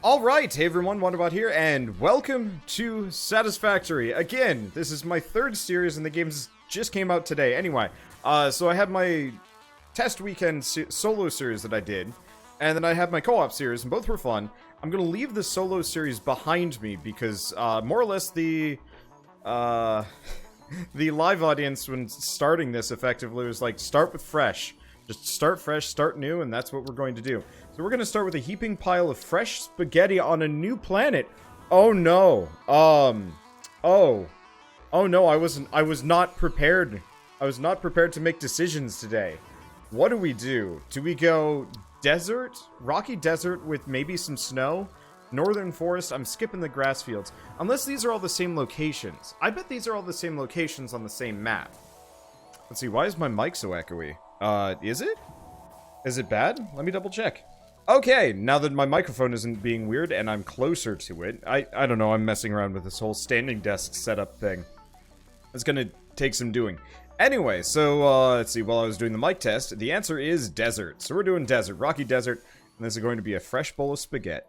Alright, hey everyone, Wonderbot here, and welcome to Satisfactory. Again, this is my third series, and the game just came out today. Anyway, so I had my test weekend solo series that I did, and then I had my co-op series, and both were fun. I'm gonna leave the solo series behind me, because, more or less the live audience when starting this effectively was like, start with fresh. Just start fresh, start new, and that's what we're going to do. So we're going to start with a heaping pile of fresh spaghetti on a new planet. Oh no. Oh no, I was not prepared. I was not prepared to make decisions today. What do we do? Do we go desert? Rocky desert with maybe some snow? Northern forest? I'm skipping the grass fields. Unless these are all the same locations. I bet these are all the same locations on the same map. Let's see, why is my mic so echoey? Is it? Is it bad? Let me double check. Okay, now that my microphone isn't being weird and I'm closer to it, I don't know, I'm messing around with this whole standing desk setup thing. It's gonna take some doing. Anyway, so, let's see, while I was doing the mic test, the answer is desert. So we're doing desert, rocky desert, and this is going to be a fresh bowl of spaghetti.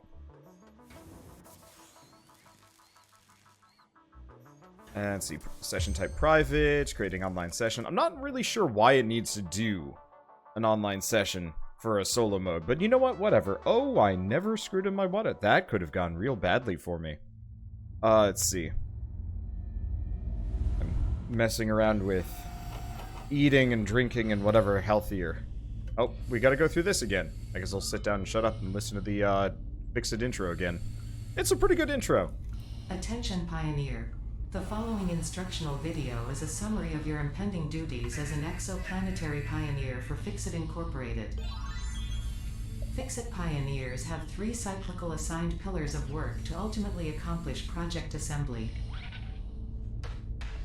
And let's see, session type private, creating online session. I'm not really sure why it needs to do an online session for a solo mode, but you know what, whatever. Oh, I never screwed in my water. That could have gone real badly for me. Let's see. I'm messing around with eating and drinking and whatever healthier. Oh, we gotta go through this again. I guess I'll sit down and shut up and listen to the, FICSIT intro again. It's a pretty good intro. Attention Pioneer. The following instructional video is a summary of your impending duties as an exoplanetary pioneer for FICSIT Incorporated. FICSIT pioneers have 3 cyclical assigned pillars of work to ultimately accomplish project assembly.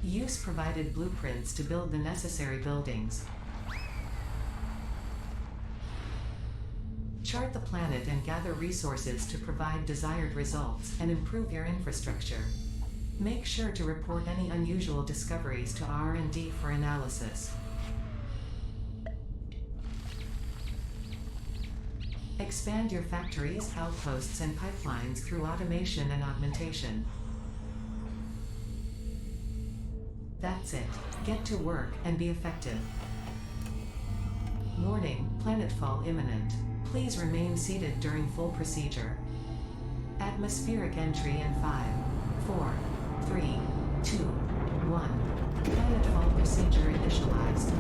Use provided blueprints to build the necessary buildings. Chart the planet and gather resources to provide desired results and improve your infrastructure. Make sure to report any unusual discoveries to R&D for analysis. Expand your factories, outposts, and pipelines through automation and augmentation. That's it. Get to work and be effective. Warning, planetfall imminent. Please remain seated during full procedure. Atmospheric entry in 5, 4, 3, 2, 1. Planetfall procedure initialized.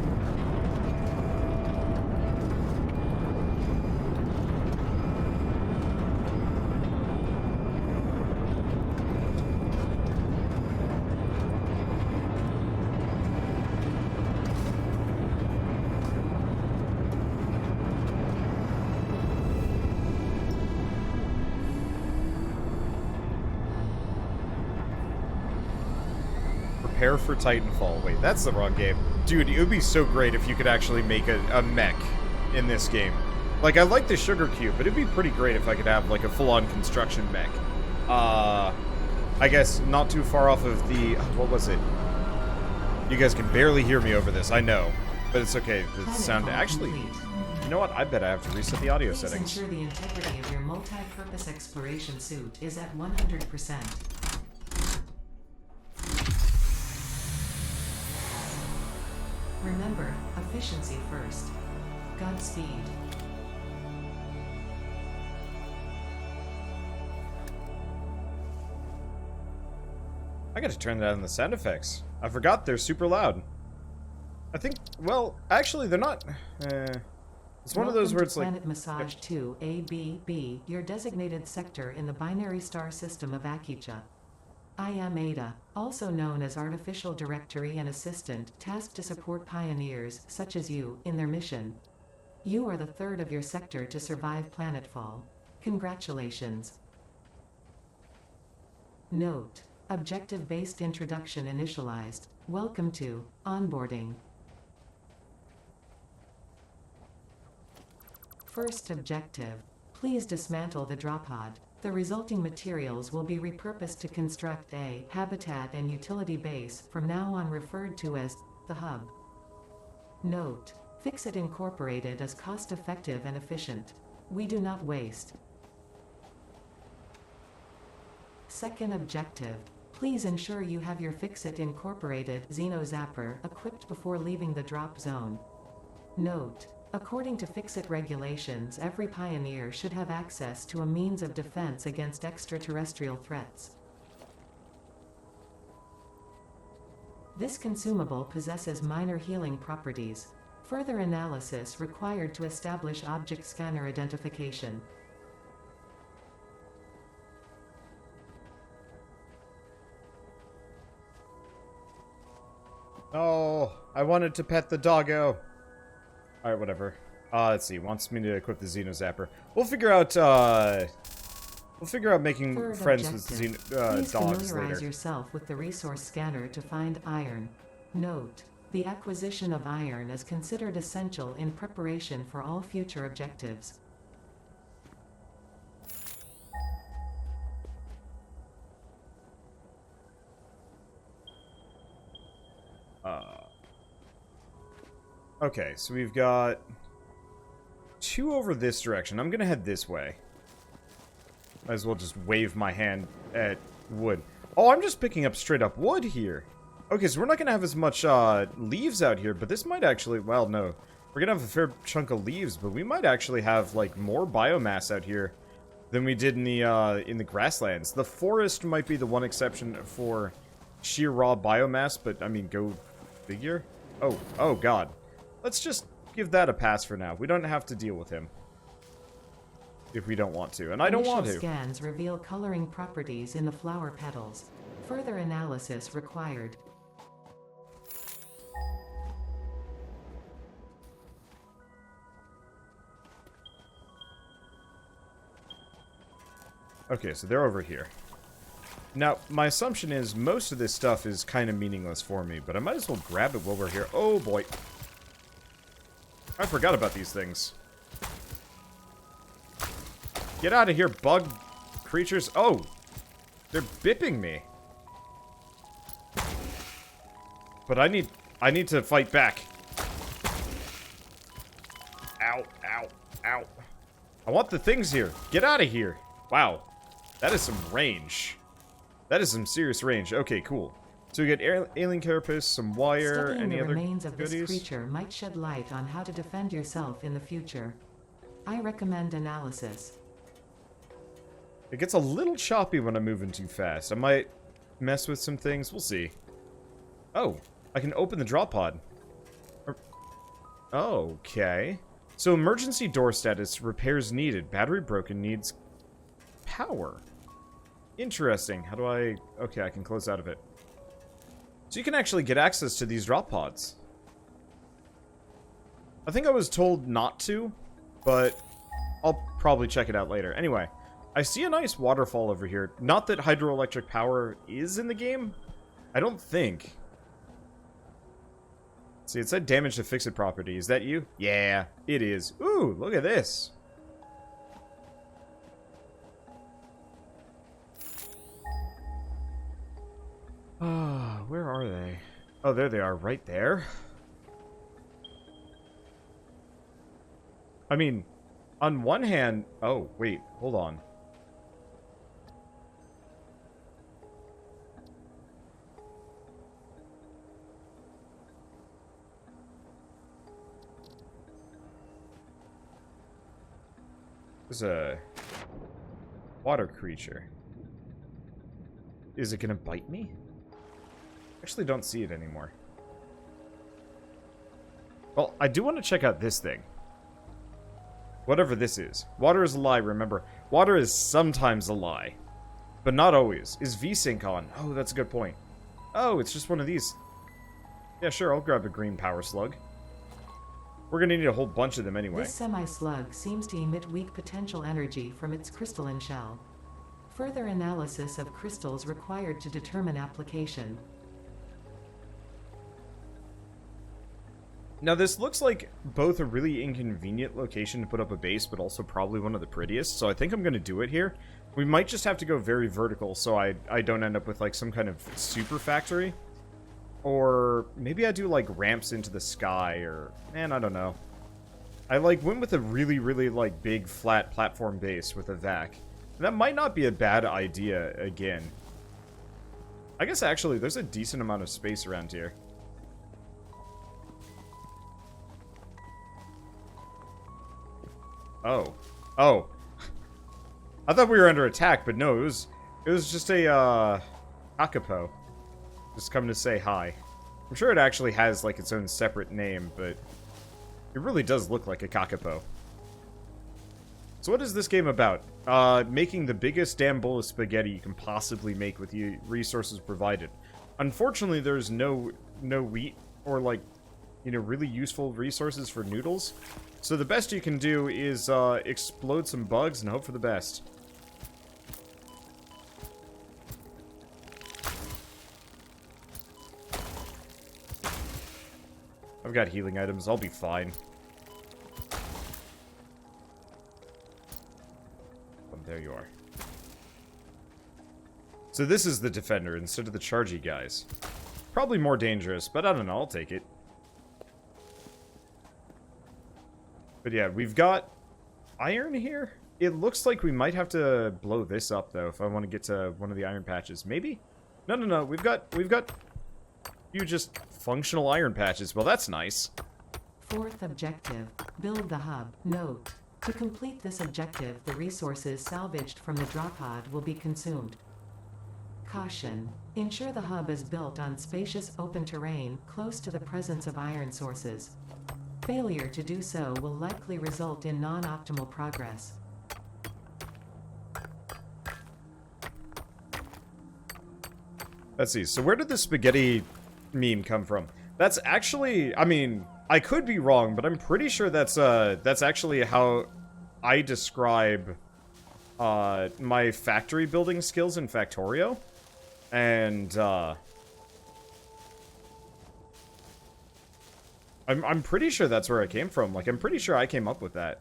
Prepare for Titanfall. Wait, that's the wrong game. Dude, it would be so great if you could actually make a mech in this game. Like, I like the sugar cube, but it'd be pretty great if I could have, like, a full-on construction mech. I guess not too far off of the... What was it? You guys can barely hear me over this, I know. But it's okay. The sound... Actually, you know what? I bet I have to reset the audio settings. Ensure the integrity of your multi-purpose exploration suit is at 100%. Remember, efficiency first. Godspeed. I gotta turn that on the sound effects. I forgot they're super loud. I think, well, actually they're not, it's one of those where it's like... Planet Massage 2, ABB, your designated sector in the binary star system of Akicha. I am Ada, also known as Artificial Directory and Assistant, tasked to support pioneers, such as you, in their mission. You are the third of your sector to survive planetfall. Congratulations. Note: objective-based introduction initialized. Welcome to onboarding. First objective: please dismantle the drop pod. The resulting materials will be repurposed to construct a habitat and utility base, from now on referred to as the hub. Note: FICSIT Incorporated is cost-effective and efficient. We do not waste. Second objective. Please ensure you have your FICSIT Incorporated Xenozapper equipped before leaving the drop zone. Note: according to FICSIT regulations, every pioneer should have access to a means of defense against extraterrestrial threats. This consumable possesses minor healing properties. Further analysis required to establish object scanner identification. Oh, I wanted to pet the doggo. Alright, whatever. Let's see. Wants me to equip the Xenozapper. We'll figure out making Third friends objective. with Please dogs familiarize later. yourself with the resource scanner to find iron. Note: the acquisition of iron is considered essential in preparation for all future objectives. Okay, so we've got 2 over this direction. I'm gonna head this way. Might as well just wave my hand at wood. Oh, I'm just picking up straight up wood here. Okay, so we're not gonna have as much leaves out here, but this might actually, well, no. We're gonna have a fair chunk of leaves, but we might actually have like more biomass out here than we did in the grasslands. The forest might be the one exception for sheer raw biomass, but I mean, go figure. Oh god. Let's just give that a pass for now. We don't have to deal with him if we don't want to, and I don't want to. Initial scans reveal coloring properties in the flower petals. Further analysis required. Okay, so they're over here. Now, my assumption is most of this stuff is kind of meaningless for me, but I might as well grab it while we're here. Oh boy. I forgot about these things. Get out of here, bug creatures. Oh, they're bipping me. But I need to fight back. Ow, ow, ow. I want the things here. Get out of here. Wow. That is some range. That is some serious range. Okay, cool. So we get alien carapace, some wire, Studying any the other remains of goodies? this creature might shed light on how to defend yourself in the future. I recommend analysis. It gets a little choppy when I'm moving too fast. I might mess with some things. We'll see. Oh, I can open the drop pod. Okay. So emergency door status, repairs needed. Battery broken, needs power. Interesting. How do I... Okay, I can close out of it. So you can actually get access to these drop pods. I think I was told not to, but I'll probably check it out later. Anyway, I see a nice waterfall over here. Not that hydroelectric power is in the game. I don't think. See, it said damage to FICSIT property. Is that you? Yeah, it is. Ooh, look at this. Ah, where are they? Oh, there they are, right there. I mean, on one hand... Oh, wait, hold on. There's a water creature. Is it gonna bite me? Actually don't see it anymore. Well, I do want to check out this thing. Whatever this is. Water is a lie, remember. Water is sometimes a lie. But not always. Is VSync on? Oh, that's a good point. Oh, it's just one of these. Yeah, sure, I'll grab a green power slug. We're gonna need a whole bunch of them anyway. This semi-slug seems to emit weak potential energy from its crystalline shell. Further analysis of crystals required to determine application. Now, this looks like both a really inconvenient location to put up a base, but also probably one of the prettiest, so I think I'm going to do it here. We might just have to go very vertical so I don't end up with, like, some kind of super factory. Or maybe I do, like, ramps into the sky, or... Man, I don't know. I, like, went with a really, really, like, big, flat platform base with a vac. That might not be a bad idea again. I guess actually there's a decent amount of space around here. Oh. Oh. I thought we were under attack, but no, it was just a Kakapo. Just coming to say hi. I'm sure it actually has like its own separate name, but it really does look like a Kakapo. So what is this game about? Making the biggest damn bowl of spaghetti you can possibly make with the resources provided. Unfortunately, there's no wheat or like, you know, really useful resources for noodles. So the best you can do is explode some bugs and hope for the best. I've got healing items, I'll be fine. Oh, there you are. So this is the defender instead of the chargy guys. Probably more dangerous, but I don't know, I'll take it. But yeah, we've got iron here. It looks like we might have to blow this up though if I want to get to one of the iron patches. Maybe? No. We've got few just functional iron patches. Well, that's nice. Fourth objective, build the hub. Note: to complete this objective, the resources salvaged from the drop pod will be consumed. Caution: ensure the hub is built on spacious open terrain close to the presence of iron sources. Failure to do so will likely result in non-optimal progress. Let's see. So where did the spaghetti meme come from? That's actually, I mean, I could be wrong, but I'm pretty sure that's actually how I describe my factory building skills in Factorio. And I'm pretty sure that's where it came from. Like, I'm pretty sure I came up with that.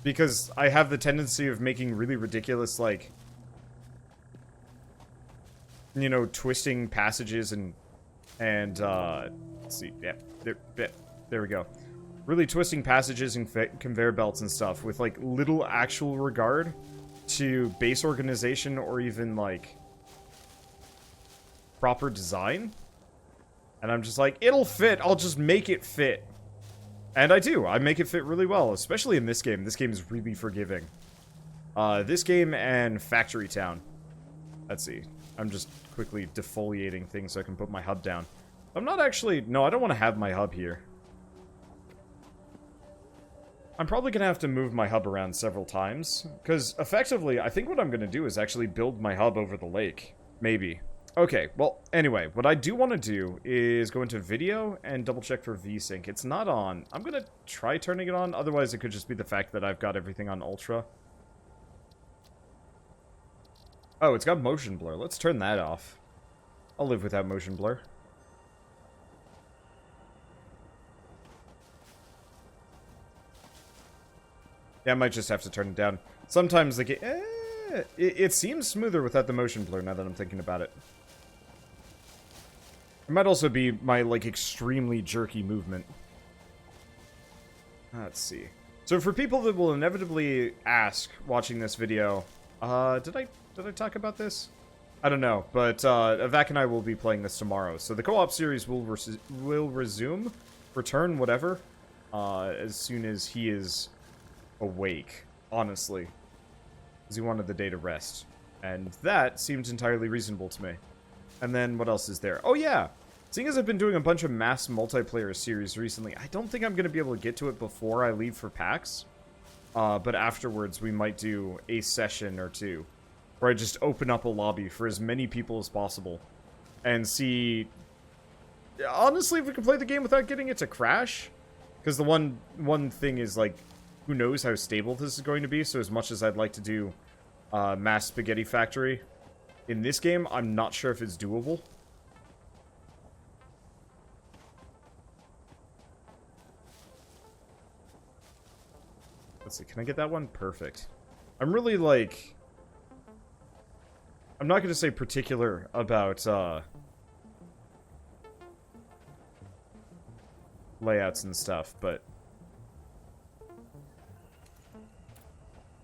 Because I have the tendency of making really ridiculous, like, you know, twisting passages and let's see, yeah, there we go. Really twisting passages and conveyor belts and stuff with, like, little actual regard to base organization or even, like, proper design. And I'm just like, it'll fit, I'll just make it fit. And I do, I make it fit really well, especially in this game. This game is really forgiving. This game and Factory Town. Let's see. I'm just quickly defoliating things so I can put my hub down. I'm not actually... No, I don't want to have my hub here. I'm probably going to have to move my hub around several times. Because, effectively, I think what I'm going to do is actually build my hub over the lake. Maybe. Okay, well, anyway, what I do want to do is go into video and double check for VSync. It's not on. I'm going to try turning it on. Otherwise, it could just be the fact that I've got everything on Ultra. Oh, it's got motion blur. Let's turn that off. I'll live without motion blur. Yeah, I might just have to turn it down. Sometimes the game... it seems smoother without the motion blur now that I'm thinking about it. It might also be my, like, extremely jerky movement. Let's see. So for people that will inevitably ask watching this video, did I talk about this? I don't know, but Avak and I will be playing this tomorrow. So the co-op series will return, whatever, as soon as he is awake, honestly. Because he wanted the day to rest. And that seems entirely reasonable to me. And then what else is there? Oh yeah! Seeing as I've been doing a bunch of mass multiplayer series recently, I don't think I'm going to be able to get to it before I leave for PAX. But afterwards, we might do a session or two. Where I just open up a lobby for as many people as possible. And see... Honestly, if we can play the game without getting it to crash. Because the one thing is, like, who knows how stable this is going to be. So as much as I'd like to do Mass Spaghetti Factory in this game, I'm not sure if it's doable. Let's see, can I get that one? Perfect. I'm really, like... I'm not going to say particular about, layouts and stuff, but...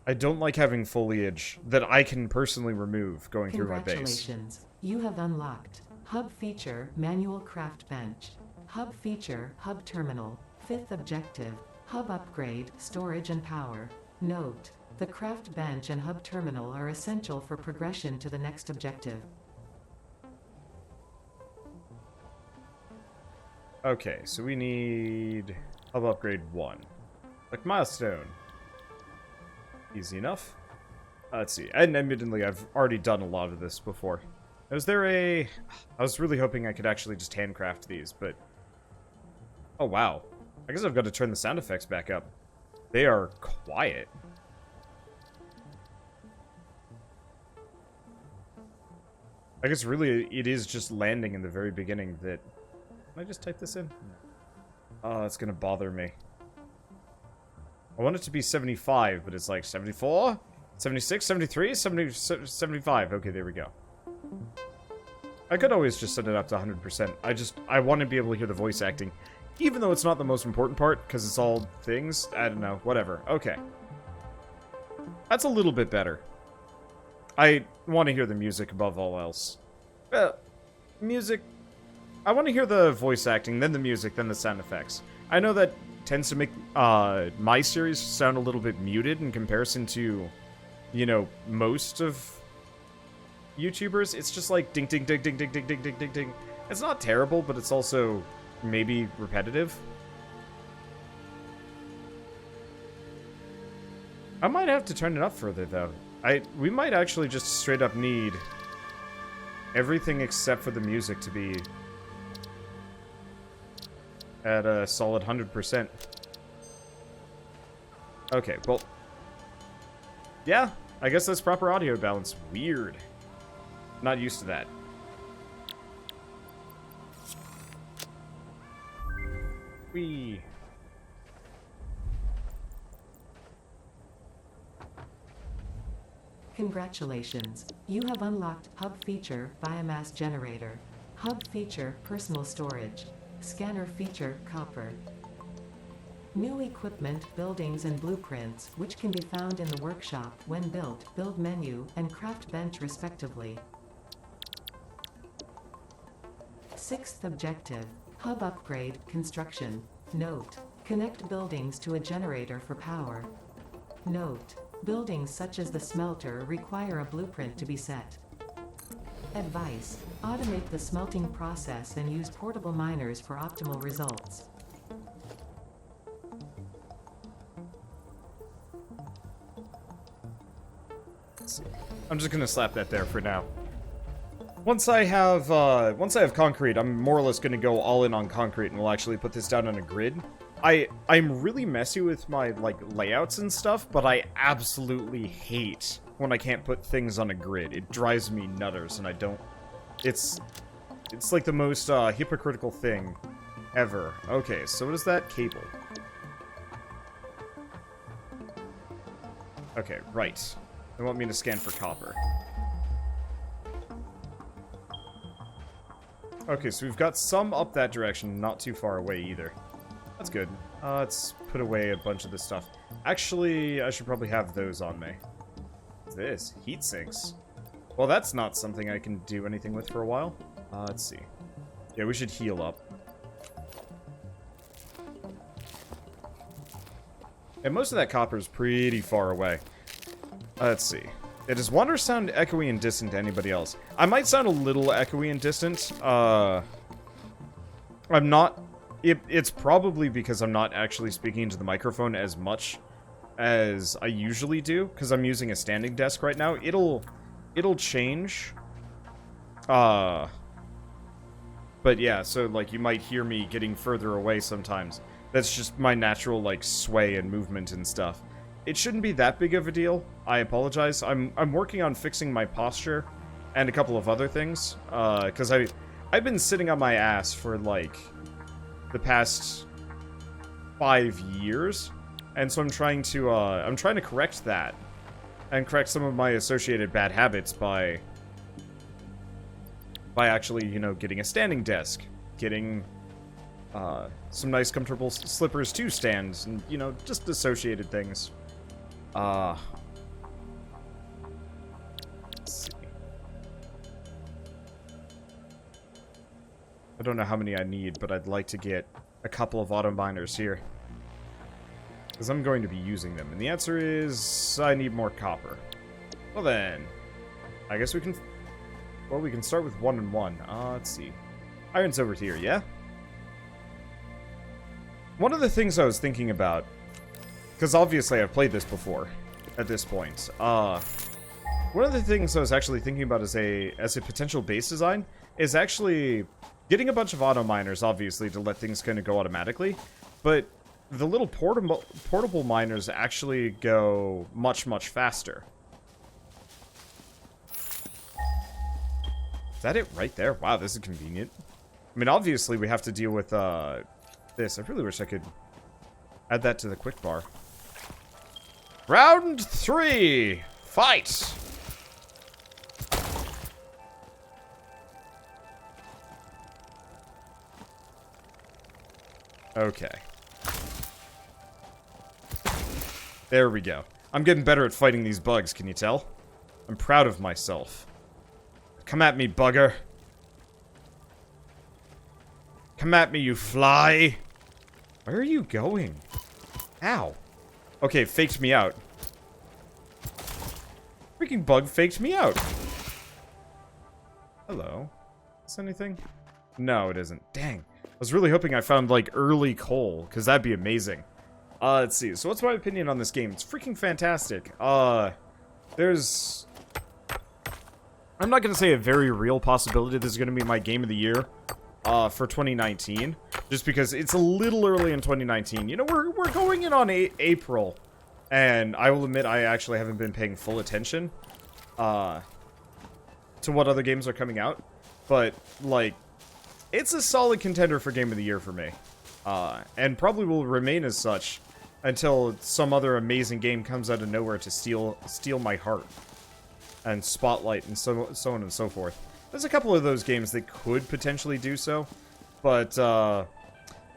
I don't like having foliage that I can personally remove going through my base. Congratulations. You have unlocked Hub Feature Manual Craft Bench. Hub Feature Hub Terminal. 5th objective. Hub Upgrade Storage and Power. Note: the Craft Bench and Hub Terminal are essential for progression to the next objective. Okay, so we need Hub Upgrade 1. Like milestone. Easy enough. Let's see. And admittedly, I've already done a lot of this before. Was there a... I was really hoping I could actually just handcraft these, but... Oh, wow. I guess I've got to turn the sound effects back up. They are quiet. I guess really it is just landing in the very beginning that... Can I just type this in? Oh, it's gonna bother me. I want it to be 75, but it's like 74, 76, 73, 70, 75. Okay, there we go. I could always just set it up to 100%. I want to be able to hear the voice acting, even though it's not the most important part, because it's all things. I don't know, whatever. Okay. That's a little bit better. I want to hear the music above all else. Music... I want to hear the voice acting, then the music, then the sound effects. I know that tends to make my series sound a little bit muted in comparison to, you know, most of YouTubers. It's just like ding ding ding ding ding ding ding ding ding ding. It's not terrible, but it's also maybe repetitive. I might have to turn it up further though. We might actually just straight up need everything except for the music to be at a solid 100%. Okay, well... Yeah, I guess that's proper audio balance. Weird. Not used to that. Whee. Congratulations. You have unlocked Hub Feature Biomass Generator. Hub Feature Personal Storage. Scanner Feature Copper. New equipment, buildings and blueprints, which can be found in the workshop when built, build menu, and craft bench respectively. 6th objective. Hub Upgrade Construction. Note: connect buildings to a generator for power. Note: buildings such as the smelter require a blueprint to be set. Advice: automate the smelting process and use portable miners for optimal results. I'm just gonna slap that there for now. Once I have concrete, I'm more or less gonna go all in on concrete, and we'll actually put this down on a grid. I'm really messy with my like layouts and stuff, but I absolutely hate when I can't put things on a grid. It drives me nutters, and I don't... It's like the most hypocritical thing ever. Okay, so what is that? Cable. Okay, right. They want me to scan for copper. Okay, so we've got some up that direction, not too far away either. That's good. Let's put away a bunch of this stuff. Actually, I should probably have those on me. What's this? Heat sinks. Well, that's not something I can do anything with for a while. Let's see. Yeah, we should heal up. And most of that copper is pretty far away. Let's see. Does water sound echoey and distant to anybody else? I might sound a little echoey and distant. I'm not... It's probably because I'm not actually speaking into the microphone as much as I usually do, because I'm using a standing desk right now. It'll change. But yeah, so like you might hear me getting further away sometimes. That's just my natural like sway and movement and stuff. It shouldn't be that big of a deal. I apologize. I'm working on fixing my posture and a couple of other things. Because I've been sitting on my ass for like the past 5 years, and so I'm trying to correct that and correct some of my associated bad habits by actually, you know, getting a standing desk, getting some nice comfortable slippers to stand, and, you know, just associated things. I don't know how many I need, but I'd like to get a couple of auto miners here. Because I'm going to be using them. And the answer is, I need more copper. Well then, I guess we can... Well, we can start with 1 and 1. Let's see. Iron's over here, yeah? One of the things I was thinking about, because obviously I've played this before at this point. One of the things I was actually thinking about as a potential base design is actually getting a bunch of auto miners, obviously, to let things kind of go automatically. But the little portable miners actually go much, much faster. Is that it right there? Wow, this is convenient. I mean, obviously, we have to deal with this. I really wish I could add that to the quick bar. Round 3! Fight! Okay. There we go. I'm getting better at fighting these bugs, can you tell? I'm proud of myself. Come at me, bugger. Come at me, you fly. Where are you going? Ow. Okay, faked me out. Freaking bug faked me out. Hello. Is anything? No, it isn't. Dang. I was really hoping I found, like, early coal, because that'd be amazing. Let's see. So what's my opinion on this game? It's freaking fantastic. There's... I'm not going to say a very real possibility this is going to be my game of the year for 2019, just because it's a little early in 2019. You know, we're going in on April, and I will admit I actually haven't been paying full attention to what other games are coming out, but, like, it's a solid contender for Game of the Year for me. And probably will remain as such until some other amazing game comes out of nowhere to steal my heart. And spotlight and so on and so forth. There's a couple of those games that could potentially do so. But,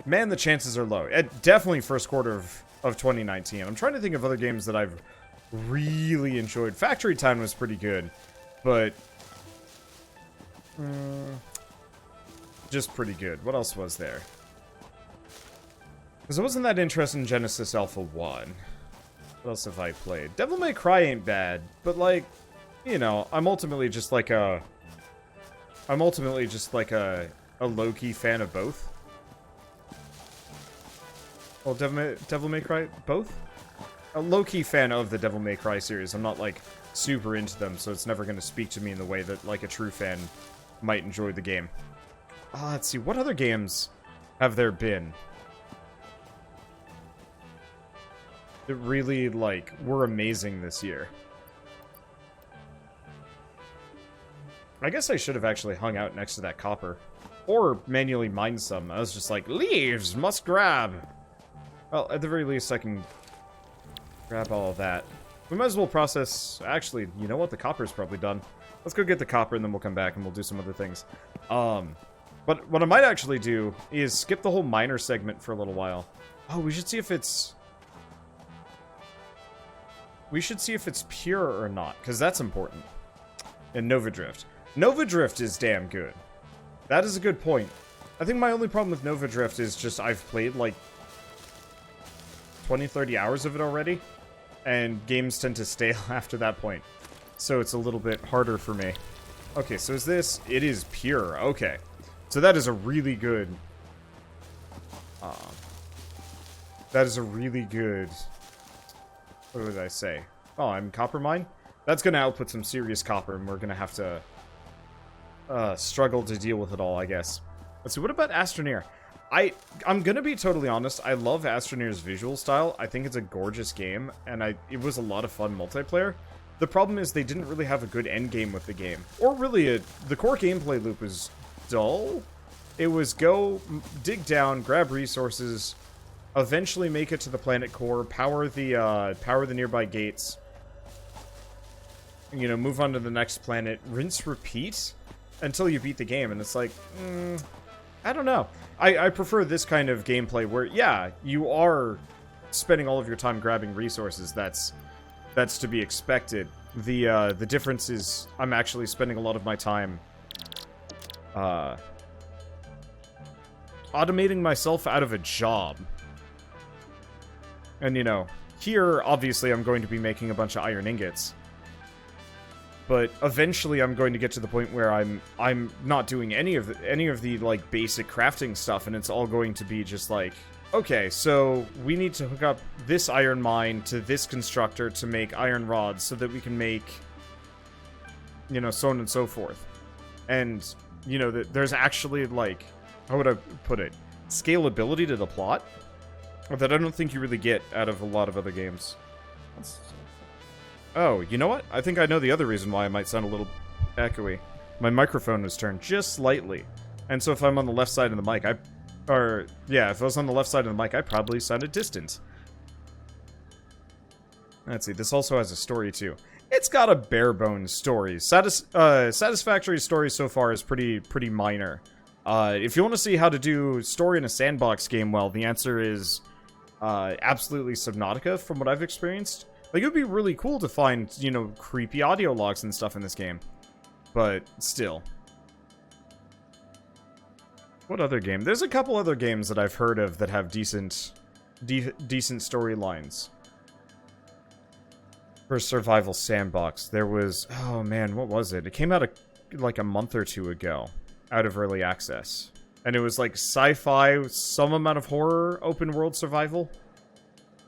man, the chances are low. Definitely first quarter of 2019. I'm trying to think of other games that I've really enjoyed. Factory Time was pretty good. But... just pretty good. What else was there? Because I wasn't that interested in Genesis Alpha 1. What else have I played? Devil May Cry ain't bad, but, like, you know, I'm ultimately just like a low-key fan of both. Well, Devil May Cry, both? A low-key fan of the Devil May Cry series. I'm not, like, super into them, so it's never going to speak to me in the way that, like, a true fan might enjoy the game. Let's see, what other games have there been that really, like, were amazing this year? I guess I should have actually hung out next to that copper. Or manually mined some. I was just like, leaves! Must grab! Well, at the very least, I can grab all of that. We might as well process... Actually, you know what? The copper's probably done. Let's go get the copper, and then we'll come back, and we'll do some other things. But what I might actually do is skip the whole miner segment for a little while. Oh, we should see if it's... We should see if it's pure or not, because that's important. And Nova Drift. Nova Drift is damn good. That is a good point. I think my only problem with Nova Drift is just I've played, like, 20-30 hours of it already, and games tend to stale after that point. So it's a little bit harder for me. Okay, so is this... It is pure. Okay. So that is a really good... that is a really good... What did I say? Oh, I'm copper mine? That's going to output some serious copper, and we're going to have to struggle to deal with it all, I guess. Let's see, what about Astroneer? I'm going to be totally honest, I love Astroneer's visual style. I think it's a gorgeous game, and it was a lot of fun multiplayer. The problem is they didn't really have a good end game with the game. Or really, the core gameplay loop was dull. It was go, dig down, grab resources, eventually make it to the planet core, power the nearby gates, you know, move on to the next planet, rinse, repeat, until you beat the game, and it's like, I don't know. I prefer this kind of gameplay where, yeah, you are spending all of your time grabbing resources, that's to be expected. The difference is I'm actually spending a lot of my time, automating myself out of a job. And, you know, here, obviously, I'm going to be making a bunch of iron ingots. But eventually, I'm going to get to the point where I'm not doing any of the like basic crafting stuff, and it's all going to be just like, okay, so we need to hook up this iron mine to this constructor to make iron rods, so that we can make, you know, so on and so forth. And you know, there's actually like, how would I put it, scalability to the plot that I don't think you really get out of a lot of other games. Oh, you know what? I think I know the other reason why I might sound a little echoey. My microphone was turned just slightly. And so if I'm on the left side of the mic, if I was on the left side of the mic, I probably sounded distant. Let's see, this also has a story too. It's got a bare-bones story. Satisfactory story so far is pretty minor. If you want to see how to do story in a sandbox game well, the answer is absolutely Subnautica, from what I've experienced. Like, it would be really cool to find, you know, creepy audio logs and stuff in this game. But, still. What other game? There's a couple other games that I've heard of that have decent storylines. For survival sandbox, there was... Oh, man, what was it? It came out like a month or two ago. Out of early access. And it was like sci-fi, some amount of horror, open world survival.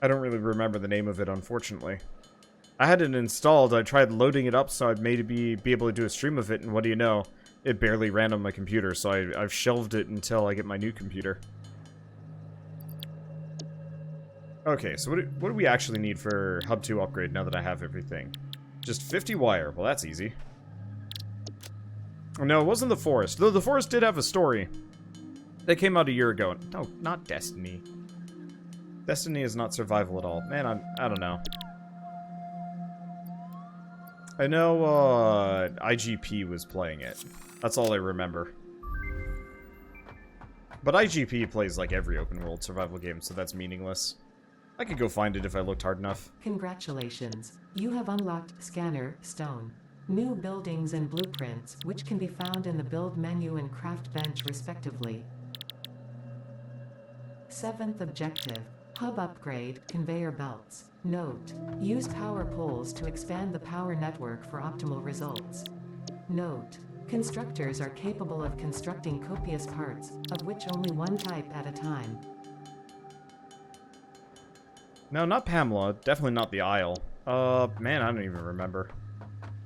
I don't really remember the name of it, unfortunately. I had it installed, I tried loading it up so I'd maybe be able to do a stream of it, and what do you know? It barely ran on my computer, so I've shelved it until I get my new computer. Okay, so what do we actually need for Hub 2 upgrade now that I have everything? Just 50 wire, well that's easy. Oh, no, it wasn't the forest, though the forest did have a story. That came out a year ago. No, not Destiny. Destiny is not survival at all. Man, I don't know. I know, IGP was playing it. That's all I remember. But IGP plays like every open world survival game, so that's meaningless. I could go find it if I looked hard enough. Congratulations. You have unlocked Scanner Stone. New buildings and blueprints, which can be found in the build menu and craft bench respectively. 7th objective. Hub upgrade, conveyor belts. Note: use power poles to expand the power network for optimal results. Note: constructors are capable of constructing copious parts, of which only one type at a time. No, not Pamela. Definitely not the Isle. Man, I don't even remember.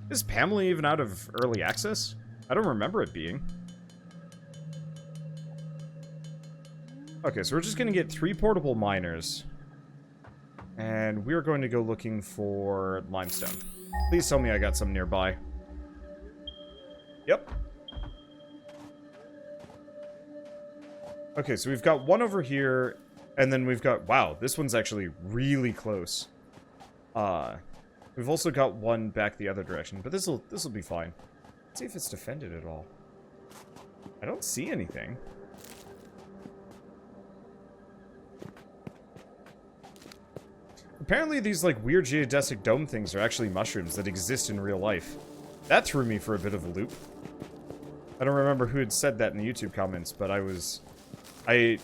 Is Pamela even out of early access? I don't remember it being. Okay, so we're just gonna get 3 portable miners. And we're going to go looking for limestone. Please tell me I got some nearby. Yep. Okay, so we've got one over here, and then we've got... Wow, this one's actually really close. We've also got one back the other direction, but this'll be fine. Let's see if it's defended at all. I don't see anything. Apparently these, like, weird geodesic dome things are actually mushrooms that exist in real life. That threw me for a bit of a loop. I don't remember who had said that in the YouTube comments, but I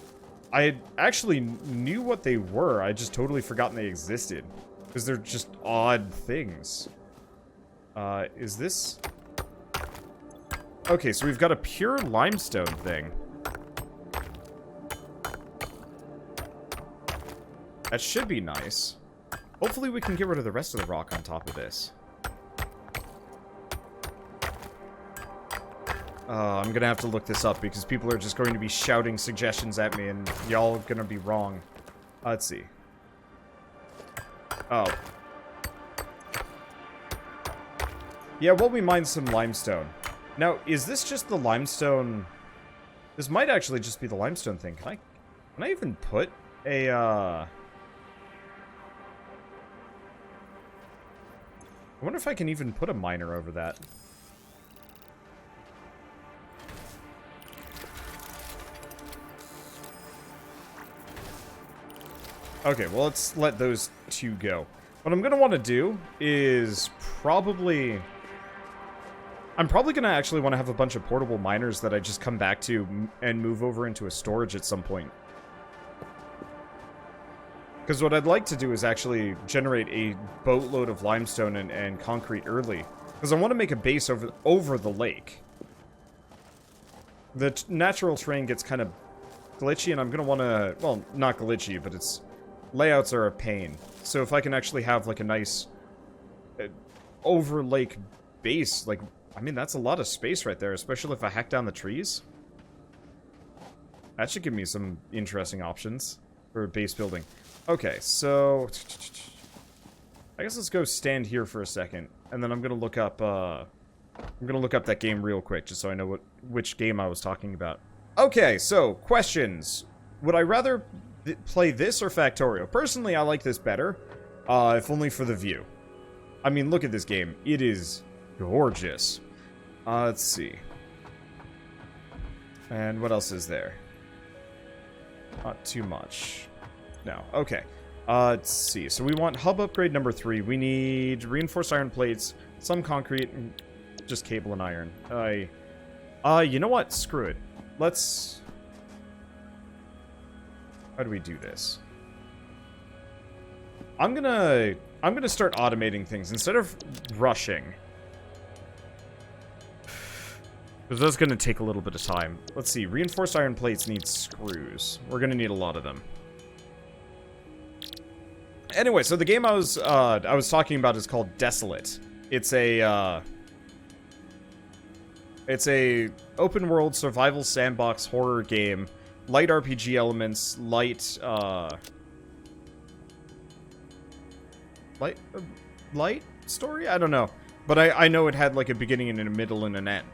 actually knew what they were, I just totally forgotten they existed. Because they're just odd things. Is this... Okay, so we've got a pure limestone thing. That should be nice. Hopefully we can get rid of the rest of the rock on top of this. I'm gonna have to look this up because people are just going to be shouting suggestions at me and y'all are gonna be wrong. Let's see. Oh. Yeah, well, we mined some limestone. Now, is this just the limestone? This might actually just be the limestone thing. Can I even put a, I wonder if I can even put a miner over that. Okay, well, let's let those two go. What I'm going to want to do is probably... I'm probably going to actually want to have a bunch of portable miners that I just come back to and move over into a storage at some point. Because what I'd like to do is actually generate a boatload of limestone and concrete early. Because I want to make a base over the lake. The natural terrain gets kind of glitchy, and I'm going to want to... Well, not glitchy, but its layouts are a pain. So if I can actually have, like, a nice over-lake base, like... I mean, that's a lot of space right there, especially if I hack down the trees. That should give me some interesting options for base building. Okay, so... I guess let's go stand here for a second, and then I'm gonna look up, that game real quick, just so I know which game I was talking about. Okay, so, questions. Would I rather play this or Factorio? Personally, I like this better, if only for the view. I mean, look at this game. It is gorgeous. Let's see. And what else is there? Not too much. No. Okay. Let's see. So we want hub upgrade number 3. We need reinforced iron plates, some concrete, and just cable and iron. You know what? Screw it. Let's... How do we do this? I'm gonna start automating things instead of rushing. Because that's gonna take a little bit of time. Let's see. Reinforced iron plates need screws. We're gonna need a lot of them. Anyway, so the game I was talking about is called Desolate. It's a open world survival sandbox horror game, light RPG elements, light story? I don't know. But I know it had like a beginning and a middle and an end.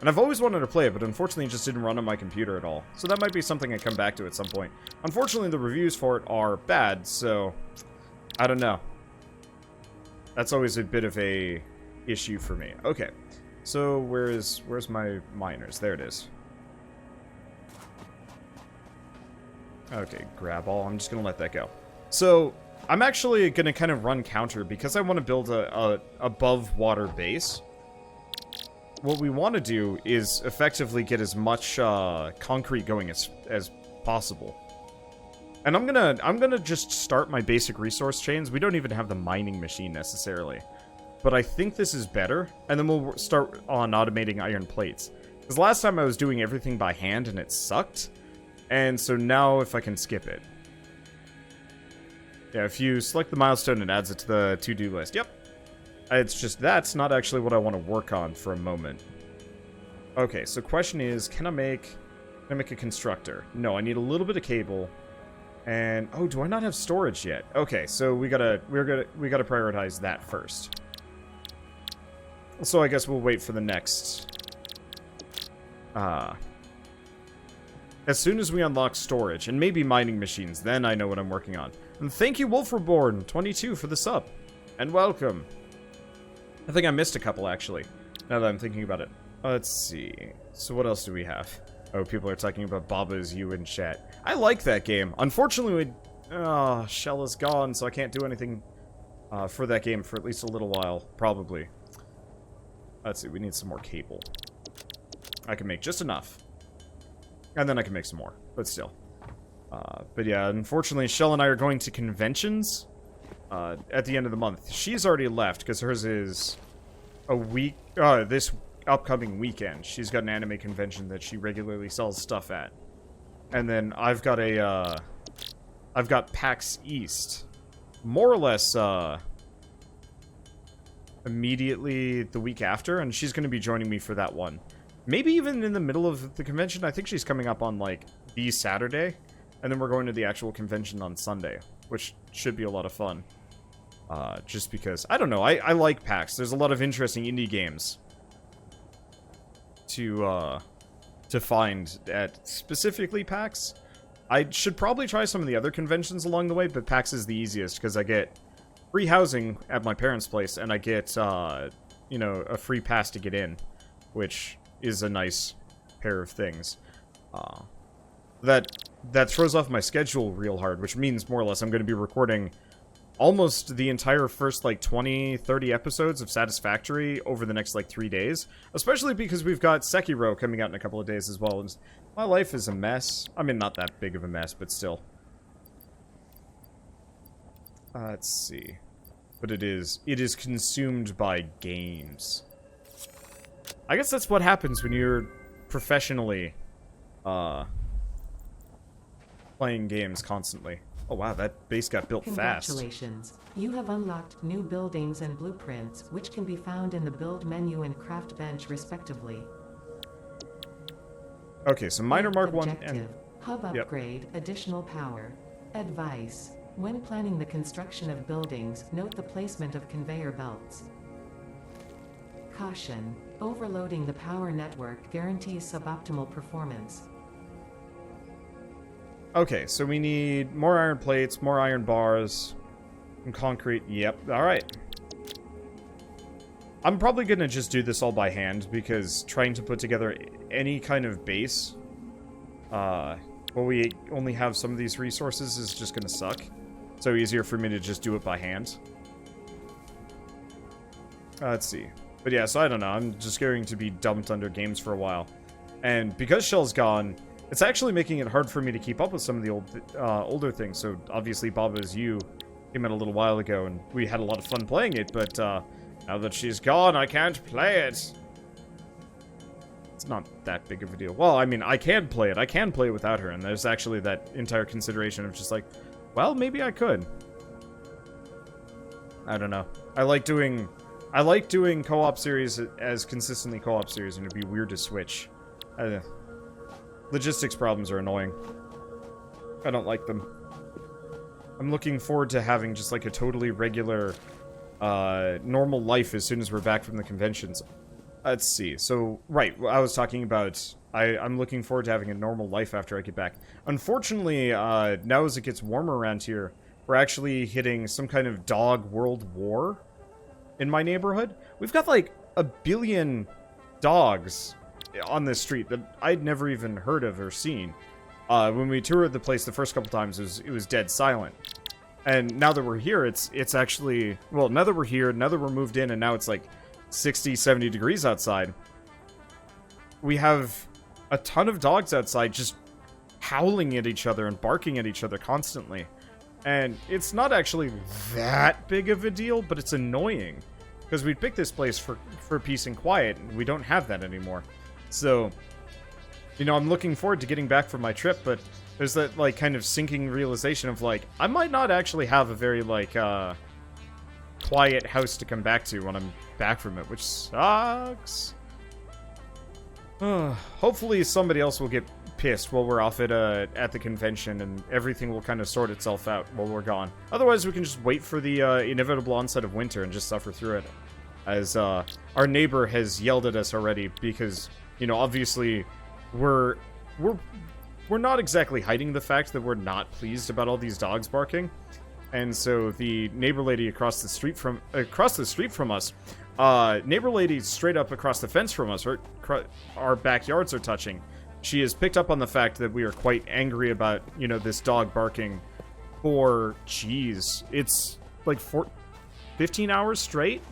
And I've always wanted to play it, but unfortunately it just didn't run on my computer at all. So that might be something I come back to at some point. Unfortunately, the reviews for it are bad, so I don't know. That's always a bit of a issue for me. Okay. So where's my miners? There it is. Okay, grab all. I'm just gonna let that go. So I'm actually gonna kind of run counter because I want to build a above water base. What we want to do is effectively get as much concrete going as possible. And I'm gonna just start my basic resource chains. We don't even have the mining machine necessarily. But I think this is better, and then we'll start on automating iron plates. Because last time I was doing everything by hand and it sucked. And so now if I can skip it. Yeah, if you select the milestone, it adds it to the to-do list. Yep. It's just that's not actually what I want to work on for a moment. Okay, so question is, can I make a constructor? No, I need a little bit of cable. And oh, do I not have storage yet? Okay, so we gotta prioritize that first. So I guess we'll wait for the next. As soon as we unlock storage and maybe mining machines, then I know what I'm working on. And thank you, Wolferborn22, for the sub, and welcome. I think I missed a couple actually. Now that I'm thinking about it. Let's see. So what else do we have? Oh, people are talking about Baba Is You in chat. I like that game. Unfortunately, Shell is gone, so I can't do anything for that game for at least a little while, probably. Let's see, we need some more cable. I can make just enough. And then I can make some more, but still. But yeah, unfortunately, Shell and I are going to conventions at the end of the month. She's already left, because hers is a week, this upcoming weekend. She's got an anime convention that she regularly sells stuff at. And then I've got I've got PAX East. More or less, immediately the week after, and she's going to be joining me for that one. Maybe even in the middle of the convention. I think she's coming up on, like, the Saturday, and then we're going to the actual convention on Sunday, which should be a lot of fun. Just because, I don't know, I like PAX. There's a lot of interesting indie games to find at specifically PAX. I should probably try some of the other conventions along the way, but PAX is the easiest, because I get free housing at my parents' place, and I get, you know, a free pass to get in, which is a nice pair of things. That throws off my schedule real hard, which means more or less I'm going to be recording almost the entire first, like, 20, 30 episodes of Satisfactory over the next, like, 3 days. Especially because we've got Sekiro coming out in a couple of days as well. And my life is a mess. I mean, not that big of a mess, but still. Let's see. But it is consumed by games. I guess that's what happens when you're professionally, playing games constantly. Oh wow, that base got built fast. Congratulations. You have unlocked new buildings and blueprints, which can be found in the build menu and craft bench respectively. Okay, so minor mark 1 Objective. and... Hub Yep. upgrade, additional power. Advice. When planning the construction of buildings, note the placement of conveyor belts. Caution. Overloading the power network guarantees suboptimal performance. Okay, so we need more iron plates, more iron bars, and concrete. Yep, alright. I'm probably gonna just do this all by hand, because trying to put together any kind of base, while we only have some of these resources, is just gonna suck. So easier for me to just do it by hand. Let's see. But yeah, so I don't know, I'm just going to be dumped under games for a while. And because Shell's gone, it's actually making it hard for me to keep up with some of the older things. So obviously Baba's You came out a little while ago, and we had a lot of fun playing it, but now that she's gone, I can't play it. It's not that big of a deal. Well, I mean, I can play it. I can play it without her, and there's actually that entire consideration of just like, well, maybe I could. I don't know. I like doing co-op series as consistently co-op series, and it'd be weird to switch. Logistics problems are annoying. I don't like them. I'm looking forward to having just like a totally regular, normal life as soon as we're back from the conventions. Let's see. So, right, I was talking about... I'm looking forward to having a normal life after I get back. Unfortunately, now as it gets warmer around here, we're actually hitting some kind of dog world war in my neighborhood. We've got like 1 billion dogs on this street that I'd never even heard of or seen. When we toured the place the first couple times, it was dead silent. And now that we're here, it's actually... Well, now that we're here, now that we're moved in, and now it's like 60, 70 degrees outside, we have a ton of dogs outside just howling at each other and barking at each other constantly. And it's not actually that big of a deal, but it's annoying. Because we picked this place for peace and quiet, and we don't have that anymore. So, you know, I'm looking forward to getting back from my trip, but there's that, like, kind of sinking realization of, like, I might not actually have a very, like, quiet house to come back to when I'm back from it, which sucks. Hopefully somebody else will get pissed while we're off at the convention, and everything will kind of sort itself out while we're gone. Otherwise, we can just wait for the inevitable onset of winter and just suffer through it. As our neighbor has yelled at us already, because, you know, obviously we're not exactly hiding the fact that we're not pleased about all these dogs barking. And so the neighbor lady across the street from us, neighbor lady straight up across the fence from us, our backyards are touching. She has picked up on the fact that we are quite angry about, you know, this dog barking for, geez, it's like 15 hours straight?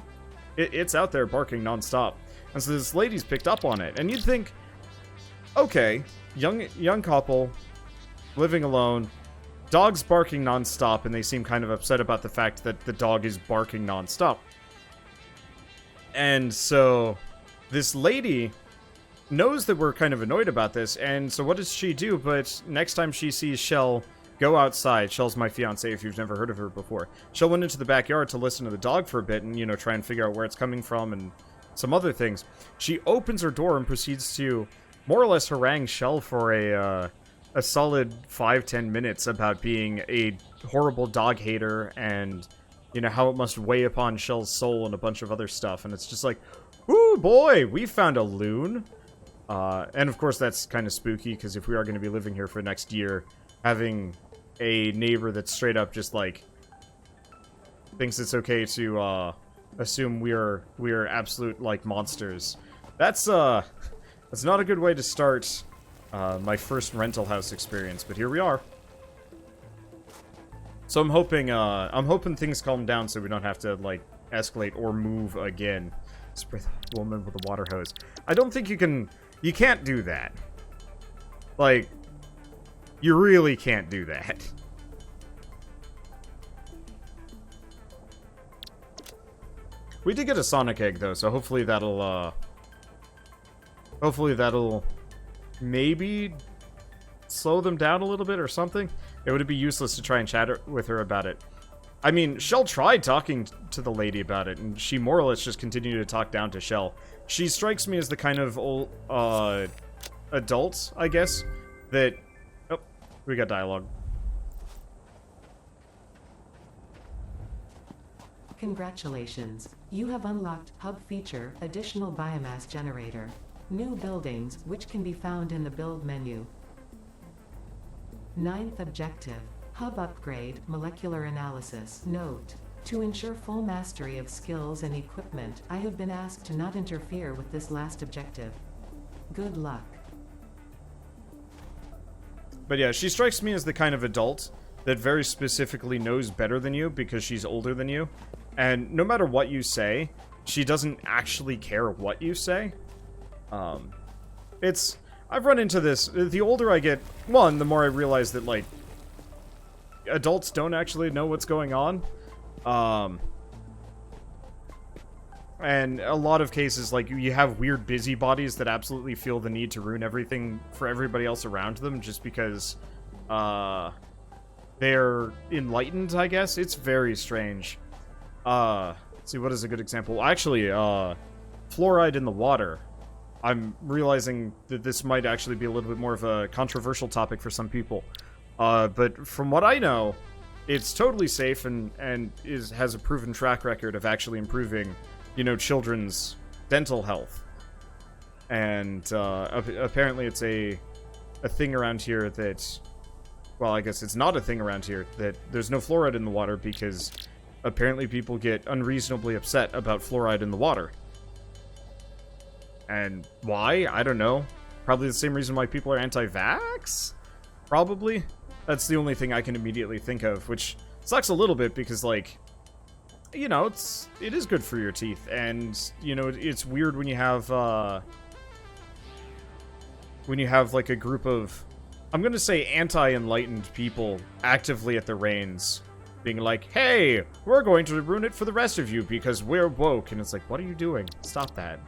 It's out there barking nonstop. And so this lady's picked up on it. And you'd think, okay, young couple, living alone, dog's barking nonstop, and they seem kind of upset about the fact that the dog is barking nonstop. And so this lady knows that we're kind of annoyed about this, and so what does she do? But next time she sees Shell go outside, Shell's my fiance if you've never heard of her before, Shell went into the backyard to listen to the dog for a bit and, you know, try and figure out where it's coming from and some other things. She opens her door and proceeds to more or less harangue Shell for a solid 5-10 minutes about being a horrible dog hater and, you know, how it must weigh upon Shell's soul and a bunch of other stuff. And it's just like, ooh, boy, we found a loon. And of course that's kind of spooky, because if we are going to be living here for next year, having a neighbor that straight up just, like, thinks it's okay to assume we're absolute, like, monsters. That's not a good way to start my first rental house experience, but here we are. So I'm hoping things calm down so we don't have to, like, escalate or move again. Spray the woman with a water hose. I don't think you can't do that. Like, you really can't do that. We did get a Sonic Egg, though, so hopefully that'll maybe slow them down a little bit or something. It would be useless to try and chat with her about it. I mean, Shell tried talking to the lady about it, and she more or less just continued to talk down to Shell. She strikes me as the kind of old, adult, I guess, that... Oh, we got dialogue. Congratulations. You have unlocked Hub Feature, Additional Biomass Generator. New buildings, which can be found in the Build menu. 9th objective. Hub Upgrade, Molecular Analysis. Note: to ensure full mastery of skills and equipment, I have been asked to not interfere with this last objective. Good luck. But yeah, she strikes me as the kind of adult that very specifically knows better than you because she's older than you. And no matter what you say, she doesn't actually care what you say. I've run into this. The older I get, the more I realize that, like, adults don't actually know what's going on. And a lot of cases, like, you have weird busybodies that absolutely feel the need to ruin everything for everybody else around them just because, they're enlightened, I guess. It's very strange. Let's see, what is a good example? Actually, fluoride in the water. I'm realizing that this might actually be a little bit more of a controversial topic for some people. But from what I know, it's totally safe and has a proven track record of actually improving, you know, children's dental health. And apparently it's a thing around here that, well, I guess it's not a thing around here, that there's no fluoride in the water because apparently people get unreasonably upset about fluoride in the water. And why? I don't know. Probably the same reason why people are anti-vax? Probably. That's the only thing I can immediately think of, which sucks a little bit because, like, you know, it is good for your teeth, and, you know, it's weird when you have, like, a group of, I'm gonna say anti-enlightened people actively at the reins, being like, hey, we're going to ruin it for the rest of you because we're woke, and it's like, what are you doing? Stop that.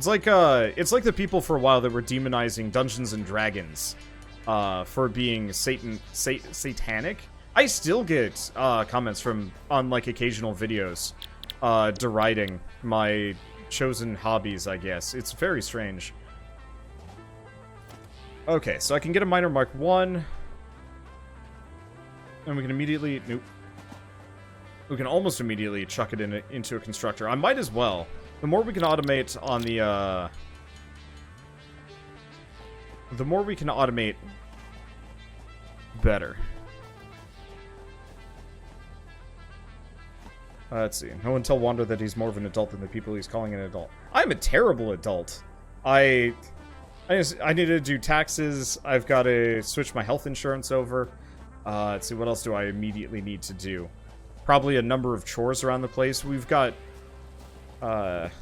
It's like the people for a while that were demonizing Dungeons and Dragons, for being satanic. I still get, comments on, like, occasional videos, deriding my chosen hobbies, I guess. It's very strange. Okay, so I can get a minor mark 1. And we can immediately, nope. We can almost immediately chuck it into a constructor. I might as well. The more we can automate on the more we can automate, better. Let's see. No one tell Wander that he's more of an adult than the people he's calling an adult. I'm a terrible adult. I need to do taxes. I've got to switch my health insurance over. Let's see, what else do I immediately need to do? Probably a number of chores around the place. We've got... let's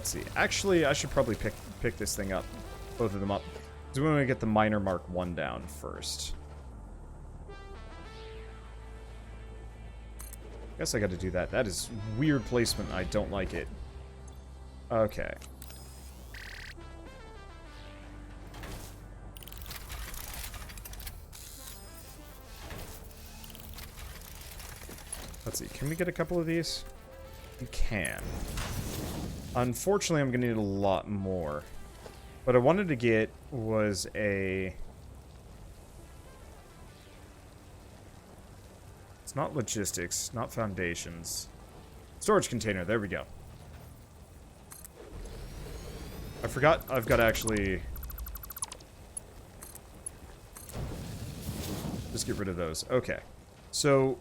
see. Actually, I should probably pick this thing up. Both of them up. So we want to get the minor mark 1 down first. Guess I got to do that. That is weird placement. I don't like it. Okay. Let's see, can we get a couple of these? We can. Unfortunately, I'm gonna need a lot more. What I wanted to get was a... It's not logistics, not foundations. Storage container, there we go. I forgot I've got to actually... Just get rid of those. Okay. So...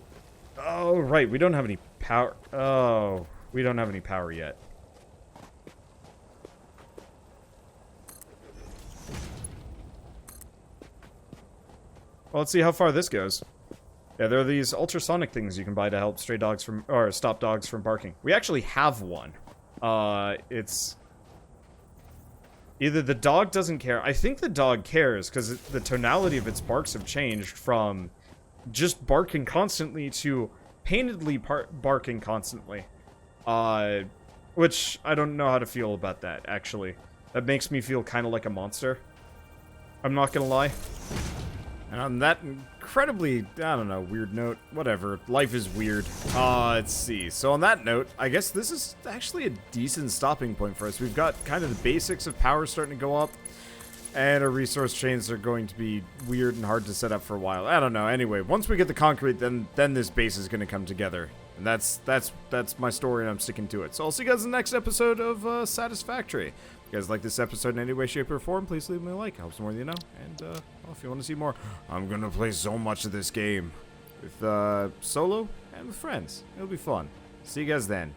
Oh, right, we don't have any power... Oh, We don't have any power yet. Well, let's see how far this goes. Yeah, there are these ultrasonic things you can buy to help stray dogs from, or stop dogs from barking. We actually have one. It's either the dog doesn't care. I think the dog cares because the tonality of its barks have changed from just barking constantly to painedly barking constantly. Which I don't know how to feel about that, actually. That makes me feel kind of like a monster. I'm not gonna lie. And on that incredibly, I don't know, weird note, whatever, life is weird. Let's see. So on that note, I guess this is actually a decent stopping point for us. We've got kind of the basics of power starting to go up, and our resource chains are going to be weird and hard to set up for a while. I don't know. Anyway, once we get the concrete, then this base is going to come together. And that's my story, and I'm sticking to it. So I'll see you guys in the next episode of Satisfactory. If you guys like this episode in any way, shape, or form, please leave me a like. It helps more than you know. And well, if you want to see more, I'm going to play so much of this game with solo and with friends. It'll be fun. See you guys then.